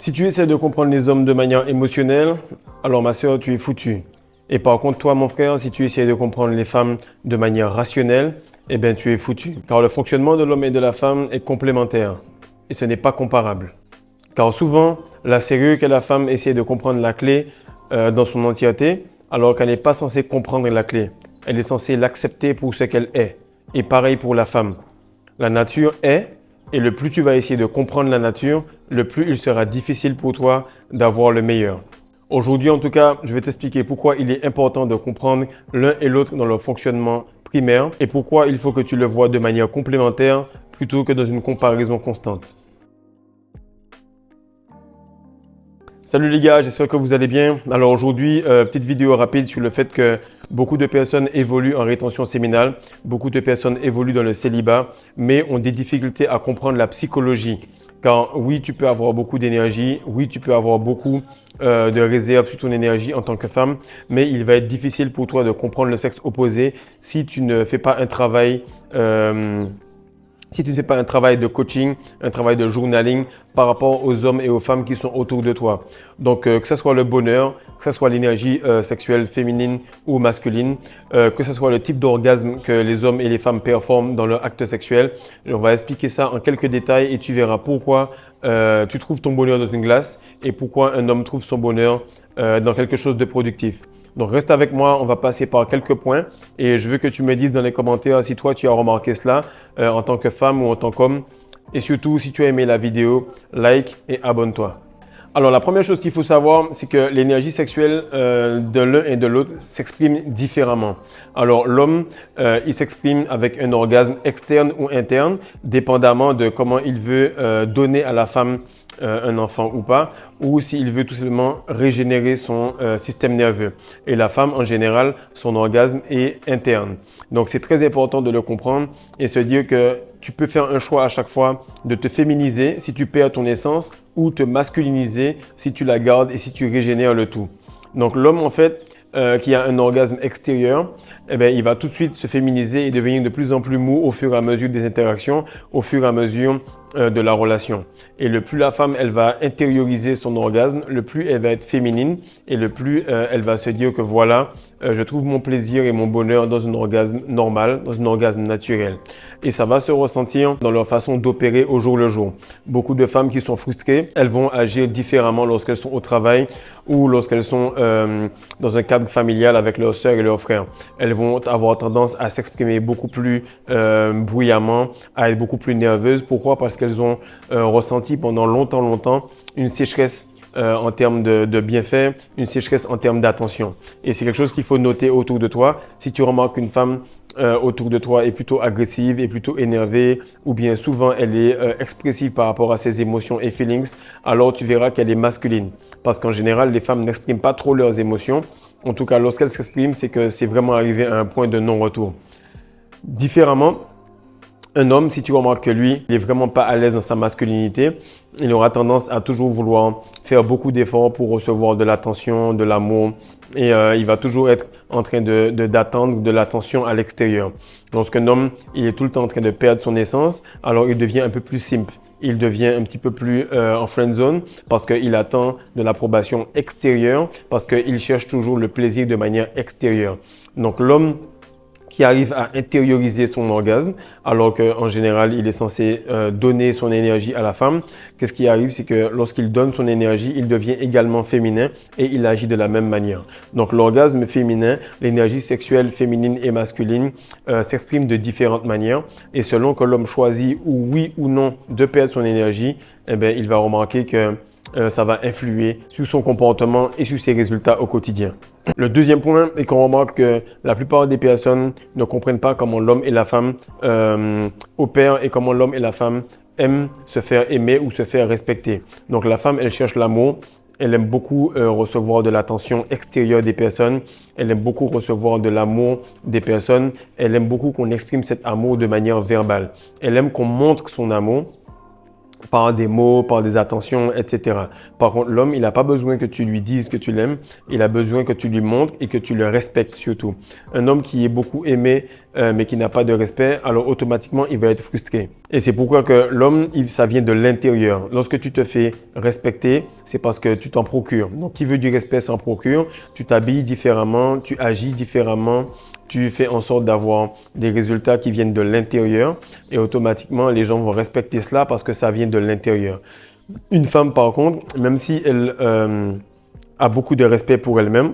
Si tu essaies de comprendre les hommes de manière émotionnelle, alors ma sœur, tu es foutu. Et par contre, toi, mon frère, si tu essaies de comprendre les femmes de manière rationnelle, eh bien, tu es foutu. Car le fonctionnement de l'homme et de la femme est complémentaire. Et ce n'est pas comparable. Car souvent, la sérieux que la femme essaie de comprendre la clé dans son entièreté, alors qu'elle n'est pas censée comprendre la clé. Elle est censée l'accepter pour ce qu'elle est. Et pareil pour la femme. La nature est, et le plus tu vas essayer de comprendre la nature, le plus il sera difficile pour toi d'avoir le meilleur. Aujourd'hui, en tout cas, je vais t'expliquer pourquoi il est important de comprendre l'un et l'autre dans leur fonctionnement primaire et pourquoi il faut que tu le vois de manière complémentaire plutôt que dans une comparaison constante. Salut les gars, j'espère que vous allez bien. Alors aujourd'hui, petite vidéo rapide sur le fait que beaucoup de personnes évoluent en rétention séminale, beaucoup de personnes évoluent dans le célibat, mais ont des difficultés à comprendre la psychologie. Car oui, tu peux avoir beaucoup d'énergie, oui, tu peux avoir beaucoup de réserve sur ton énergie en tant que femme, mais il va être difficile pour toi de comprendre le sexe opposé si tu ne fais pas un travail de coaching, un travail de journaling par rapport aux hommes et aux femmes qui sont autour de toi. Donc, que ce soit le bonheur, que ce soit l'énergie sexuelle féminine ou masculine, que ce soit le type d'orgasme que les hommes et les femmes performent dans leur acte sexuel. On va expliquer ça en quelques détails et tu verras pourquoi tu trouves ton bonheur dans une glace et pourquoi un homme trouve son bonheur dans quelque chose de productif. Donc, reste avec moi, on va passer par quelques points et je veux que tu me dises dans les commentaires si toi, tu as remarqué cela en tant que femme ou en tant qu'homme. Et surtout, si tu as aimé la vidéo, like et abonne-toi. Alors, la première chose qu'il faut savoir, c'est que l'énergie sexuelle de l'un et de l'autre s'exprime différemment. Alors, l'homme, il s'exprime avec un orgasme externe ou interne, dépendamment de comment il veut donner à la femme un enfant ou pas, ou s'il veut tout simplement régénérer son système nerveux. Et la femme, en général, son orgasme est interne. Donc, c'est très important de le comprendre et se dire que tu peux faire un choix à chaque fois de te féminiser si tu perds ton essence ou te masculiniser si tu la gardes et si tu régénères le tout. Donc, l'homme, en fait, qui a un orgasme extérieur, eh bien, il va tout de suite se féminiser et devenir de plus en plus mou au fur et à mesure des interactions, au fur et à mesure de la relation. Et le plus la femme, elle va intérioriser son orgasme, le plus elle va être féminine et le plus elle va se dire que voilà, je trouve mon plaisir et mon bonheur dans un orgasme normal, dans un orgasme naturel. Et ça va se ressentir dans leur façon d'opérer au jour le jour. Beaucoup de femmes qui sont frustrées, elles vont agir différemment lorsqu'elles sont au travail ou lorsqu'elles sont dans un cadre familial avec leurs sœurs et leurs frères. Elles vont avoir tendance à s'exprimer beaucoup plus bruyamment, à être beaucoup plus nerveuses. Pourquoi? Parce qu'elles ont ressenti pendant longtemps une sécheresse en termes de bienfaits, une sécheresse en termes d'attention. Et c'est quelque chose qu'il faut noter autour de toi. Si tu remarques qu'une femme autour de toi est plutôt agressive, est plutôt énervée, ou bien souvent elle est expressive par rapport à ses émotions et feelings, alors tu verras qu'elle est masculine. Parce qu'en général, les femmes n'expriment pas trop leurs émotions. En tout cas, lorsqu'elles s'expriment, c'est que c'est vraiment arrivé à un point de non-retour. Différemment, un homme, si tu remarques que lui, il n'est vraiment pas à l'aise dans sa masculinité, il aura tendance à toujours vouloir faire beaucoup d'efforts pour recevoir de l'attention, de l'amour et il va toujours être en train d'attendre de l'attention à l'extérieur. Lorsqu'un homme, il est tout le temps en train de perdre son essence, alors il devient un peu plus simple. Il devient un petit peu plus en friend zone parce qu'il attend de l'approbation extérieure, parce qu'il cherche toujours le plaisir de manière extérieure. Donc l'homme qui arrive à intérioriser son orgasme, alors qu'en général, il est censé donner son énergie à la femme. Qu'est-ce qui arrive? C'est que lorsqu'il donne son énergie, il devient également féminin et il agit de la même manière. Donc, l'orgasme féminin, l'énergie sexuelle féminine et masculine s'exprime de différentes manières. Et selon que l'homme choisit ou oui ou non de perdre son énergie, eh bien, il va remarquer que ça va influer sur son comportement et sur ses résultats au quotidien. Le deuxième point est qu'on remarque que la plupart des personnes ne comprennent pas comment l'homme et la femme opèrent et comment l'homme et la femme aiment se faire aimer ou se faire respecter. Donc la femme, elle cherche l'amour. Elle aime beaucoup recevoir de l'attention extérieure des personnes. Elle aime beaucoup recevoir de l'amour des personnes. Elle aime beaucoup qu'on exprime cet amour de manière verbale. Elle aime qu'on montre son amour par des mots, par des attentions, etc. Par contre, l'homme, il n'a pas besoin que tu lui dises que tu l'aimes. Il a besoin que tu lui montres et que tu le respectes surtout. Un homme qui est beaucoup aimé mais qui n'a pas de respect, alors automatiquement, il va être frustré. Et c'est pourquoi que l'homme, ça vient de l'intérieur. Lorsque tu te fais respecter, c'est parce que tu t'en procures. Donc, qui veut du respect s'en procure. Tu t'habilles différemment, tu agis différemment, tu fais en sorte d'avoir des résultats qui viennent de l'intérieur et automatiquement, les gens vont respecter cela parce que ça vient de l'intérieur. Une femme, par contre, même si elle a beaucoup de respect pour elle-même,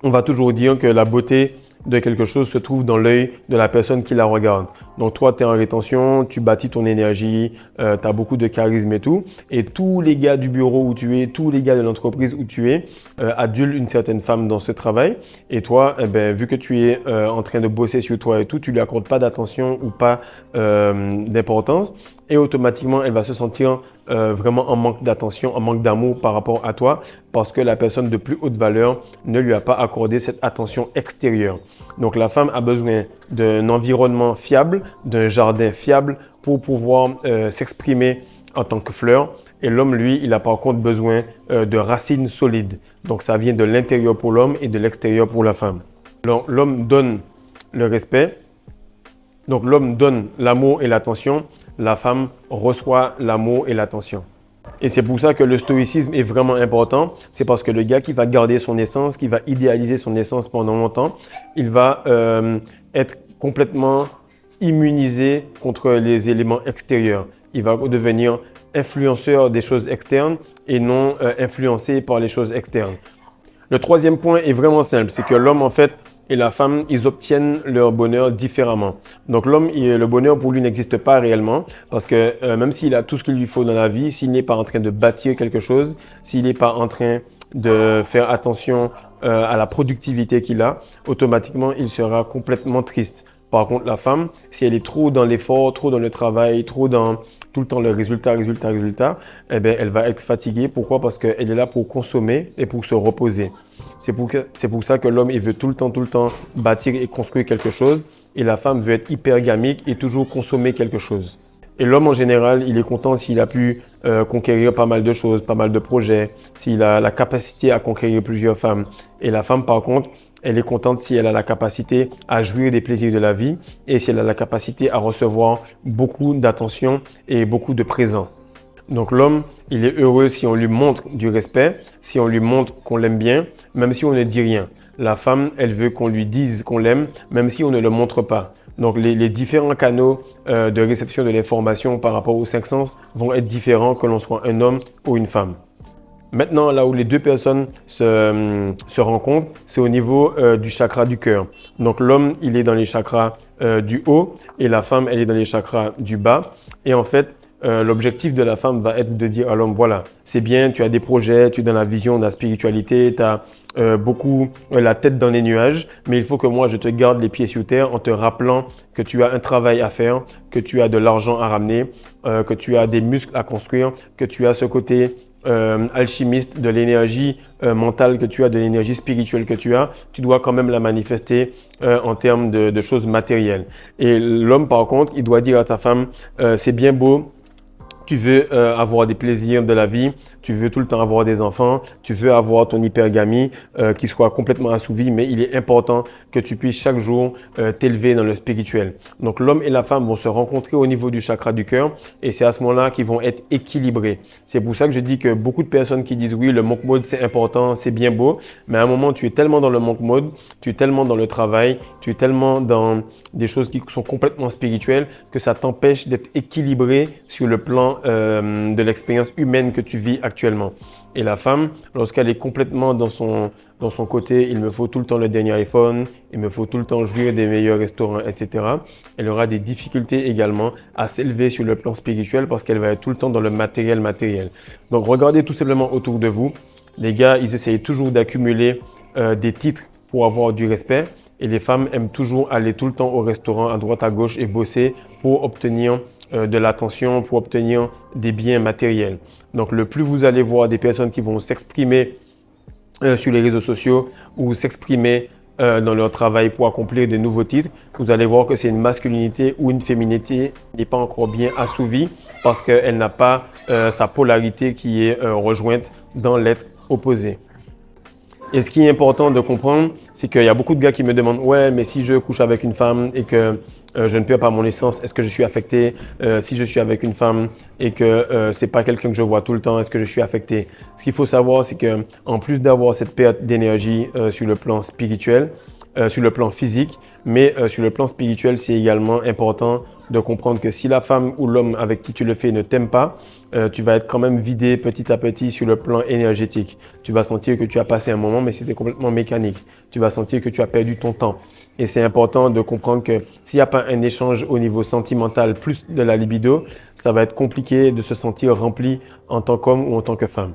on va toujours dire que la beauté de quelque chose se trouve dans l'œil de la personne qui la regarde. Donc toi, tu es en rétention, tu bâtis ton énergie, tu as beaucoup de charisme et tout. Et tous les gars du bureau où tu es, tous les gars de l'entreprise où tu es, adulent une certaine femme dans ce travail. Et toi, vu que tu es en train de bosser sur toi et tout, tu lui accordes pas d'attention ou pas d'importance. Et automatiquement, elle va se sentir vraiment en manque d'attention, en manque d'amour par rapport à toi parce que la personne de plus haute valeur ne lui a pas accordé cette attention extérieure. Donc, la femme a besoin d'un environnement fiable, d'un jardin fiable pour pouvoir s'exprimer en tant que fleur. Et l'homme, lui, il a par contre besoin de racines solides. Donc, ça vient de l'intérieur pour l'homme et de l'extérieur pour la femme. Donc, l'homme donne le respect. Donc, l'homme donne l'amour et l'attention. La femme reçoit l'amour et l'attention. Et c'est pour ça que le stoïcisme est vraiment important. C'est parce que le gars qui va garder son essence, qui va idéaliser son essence pendant longtemps, il va être complètement immunisé contre les éléments extérieurs. Il va devenir influenceur des choses externes et non influencé par les choses externes. Le troisième point est vraiment simple, c'est que l'homme en fait et la femme, ils obtiennent leur bonheur différemment. Donc l'homme, le bonheur pour lui n'existe pas réellement parce que même s'il a tout ce qu'il lui faut dans la vie, s'il n'est pas en train de bâtir quelque chose, s'il n'est pas en train de faire attention à la productivité qu'il a, automatiquement, il sera complètement triste. Par contre, la femme, si elle est trop dans l'effort, trop dans le travail, trop dans tout le temps le résultat, eh bien, elle va être fatiguée. Pourquoi? Parce qu'elle est là pour consommer et pour se reposer. C'est pour ça que l'homme, il veut tout le temps bâtir et construire quelque chose. Et la femme veut être hypergamique et toujours consommer quelque chose. Et l'homme, en général, il est content s'il a pu conquérir pas mal de choses, pas mal de projets, s'il a la capacité à conquérir plusieurs femmes. Et la femme, par contre, elle est contente si elle a la capacité à jouir des plaisirs de la vie et si elle a la capacité à recevoir beaucoup d'attention et beaucoup de présents. Donc l'homme, il est heureux si on lui montre du respect, si on lui montre qu'on l'aime bien, même si on ne dit rien. La femme, elle veut qu'on lui dise qu'on l'aime, même si on ne le montre pas. Donc les différents canaux de réception de l'information par rapport aux cinq sens vont être différents que l'on soit un homme ou une femme. Maintenant, là où les deux personnes se rencontrent, c'est au niveau du chakra du cœur. Donc l'homme, il est dans les chakras du haut et la femme, elle est dans les chakras du bas. Et en fait, l'objectif de la femme va être de dire à l'homme, voilà, c'est bien, tu as des projets, tu es dans la vision de la spiritualité, tu as beaucoup la tête dans les nuages, mais il faut que moi, je te garde les pieds sur terre en te rappelant que tu as un travail à faire, que tu as de l'argent à ramener, que tu as des muscles à construire, que tu as ce côté alchimiste de l'énergie mentale que tu as, de l'énergie spirituelle que tu as, tu dois quand même la manifester en termes de choses matérielles. Et l'homme, par contre, il doit dire à ta femme, c'est bien beau, tu veux avoir des plaisirs de la vie, tu veux tout le temps avoir des enfants, tu veux avoir ton hypergamie qui soit complètement assouvi, mais il est important que tu puisses chaque jour t'élever dans le spirituel. Donc l'homme et la femme vont se rencontrer au niveau du chakra du cœur et c'est à ce moment-là qu'ils vont être équilibrés. C'est pour ça que je dis que beaucoup de personnes qui disent oui, le monk mode c'est important, c'est bien beau, mais à un moment tu es tellement dans le monk mode, tu es tellement dans le travail, tu es tellement dans des choses qui sont complètement spirituelles que ça t'empêche d'être équilibré sur le plan de l'expérience humaine que tu vis actuellement. Et la femme, lorsqu'elle est complètement dans son côté, il me faut tout le temps le dernier iPhone, il me faut tout le temps jouir des meilleurs restaurants, etc. Elle aura des difficultés également à s'élever sur le plan spirituel parce qu'elle va être tout le temps dans le matériel. Donc regardez tout simplement autour de vous. Les gars, ils essayent toujours d'accumuler des titres pour avoir du respect. Et les femmes aiment toujours aller tout le temps au restaurant, à droite, à gauche et bosser pour obtenir de l'attention, pour obtenir des biens matériels. Donc, le plus vous allez voir des personnes qui vont s'exprimer sur les réseaux sociaux ou s'exprimer dans leur travail pour accomplir de nouveaux titres, vous allez voir que c'est une masculinité ou une féminité qui n'est pas encore bien assouvie parce qu'elle n'a pas sa polarité qui est rejointe dans l'être opposé. Et ce qui est important de comprendre, c'est qu'il y a beaucoup de gars qui me demandent « Ouais, mais si je couche avec une femme et que je ne perds pas mon essence, est-ce que je suis affecté? Si je suis avec une femme et que c'est pas quelqu'un que je vois tout le temps, est-ce que je suis affecté? » Ce qu'il faut savoir, c'est que en plus d'avoir cette perte d'énergie sur le plan spirituel, sur le plan physique, mais sur le plan spirituel, c'est également important de comprendre que si la femme ou l'homme avec qui tu le fais ne t'aime pas, tu vas être quand même vidé petit à petit sur le plan énergétique. Tu vas sentir que tu as passé un moment, mais c'était complètement mécanique. Tu vas sentir que tu as perdu ton temps. Et c'est important de comprendre que s'il n'y a pas un échange au niveau sentimental plus de la libido, ça va être compliqué de se sentir rempli en tant qu'homme ou en tant que femme.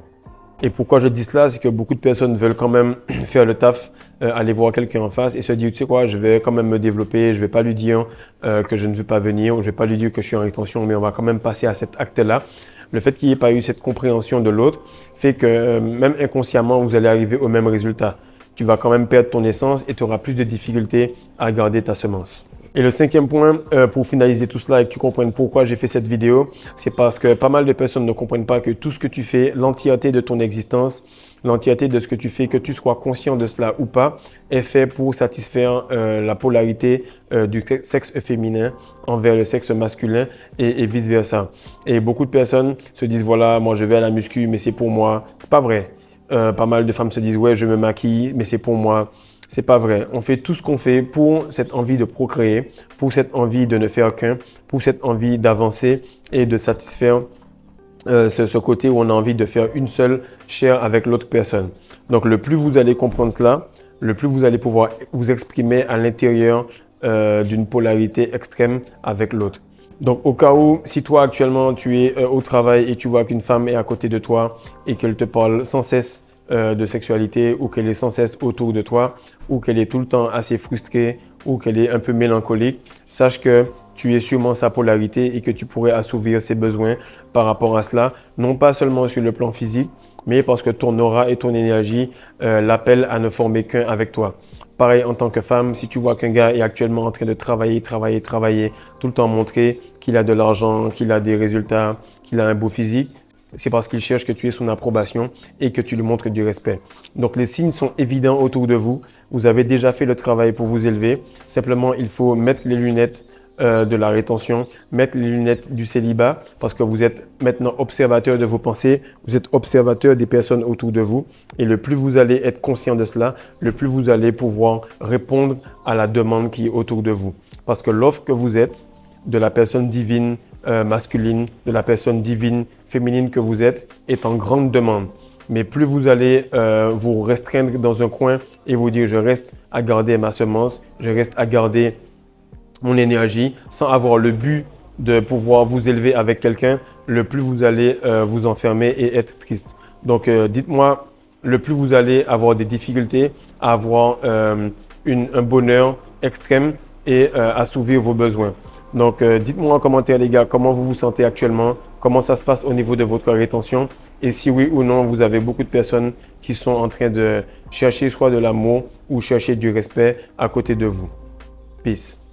Et pourquoi je dis cela, c'est que beaucoup de personnes veulent quand même faire le taf, aller voir quelqu'un en face et se dire, tu sais quoi, je vais quand même me développer, je vais pas lui dire que je ne veux pas venir ou je vais pas lui dire que je suis en rétention, mais on va quand même passer à cet acte-là. Le fait qu'il n'y ait pas eu cette compréhension de l'autre fait que même inconsciemment, vous allez arriver au même résultat. Tu vas quand même perdre ton essence et tu auras plus de difficultés à garder ta semence. Et le cinquième point, pour finaliser tout cela et que tu comprennes pourquoi j'ai fait cette vidéo, c'est parce que pas mal de personnes ne comprennent pas que tout ce que tu fais, l'entièreté de ton existence, l'entièreté de ce que tu fais, que tu sois conscient de cela ou pas, est fait pour satisfaire la polarité du sexe féminin envers le sexe masculin et vice-versa. Et beaucoup de personnes se disent, voilà, moi je vais à la muscu, mais c'est pour moi. C'est pas vrai. Pas mal de femmes se disent, ouais, je me maquille, mais c'est pour moi. C'est pas vrai. On fait tout ce qu'on fait pour cette envie de procréer, pour cette envie de ne faire qu'un, pour cette envie d'avancer et de satisfaire ce côté où on a envie de faire une seule chair avec l'autre personne. Donc, le plus vous allez comprendre cela, le plus vous allez pouvoir vous exprimer à l'intérieur d'une polarité extrême avec l'autre. Donc, au cas où, si toi actuellement tu es au travail et tu vois qu'une femme est à côté de toi et qu'elle te parle sans cesse de sexualité ou qu'elle est sans cesse autour de toi ou qu'elle est tout le temps assez frustrée ou qu'elle est un peu mélancolique, sache que tu es sûrement sa polarité et que tu pourrais assouvir ses besoins par rapport à cela, non pas seulement sur le plan physique, mais parce que ton aura et ton énergie l'appellent à ne former qu'un avec toi. Pareil en tant que femme, si tu vois qu'un gars est actuellement en train de travailler, tout le temps montrer qu'il a de l'argent, qu'il a des résultats, qu'il a un beau physique, c'est parce qu'il cherche que tu aies son approbation et que tu lui montres du respect. Donc les signes sont évidents autour de vous. Vous avez déjà fait le travail pour vous élever. Simplement, il faut mettre les lunettes de la rétention, mettre les lunettes du célibat parce que vous êtes maintenant observateur de vos pensées, vous êtes observateur des personnes autour de vous et le plus vous allez être conscient de cela, le plus vous allez pouvoir répondre à la demande qui est autour de vous. Parce que l'offre que vous êtes de la personne divine masculine, de la personne divine féminine que vous êtes est en grande demande. Mais plus vous allez vous restreindre dans un coin et vous dire je reste à garder ma semence, je reste à garder mon énergie sans avoir le but de pouvoir vous élever avec quelqu'un, le plus vous allez vous enfermer et être triste. Donc dites-moi, le plus vous allez avoir des difficultés à avoir un bonheur extrême et assouvir vos besoins. Donc, dites-moi en commentaire, les gars, comment vous vous sentez actuellement, comment ça se passe au niveau de votre rétention et si oui ou non, vous avez beaucoup de personnes qui sont en train de chercher soit de l'amour ou chercher du respect à côté de vous. Peace.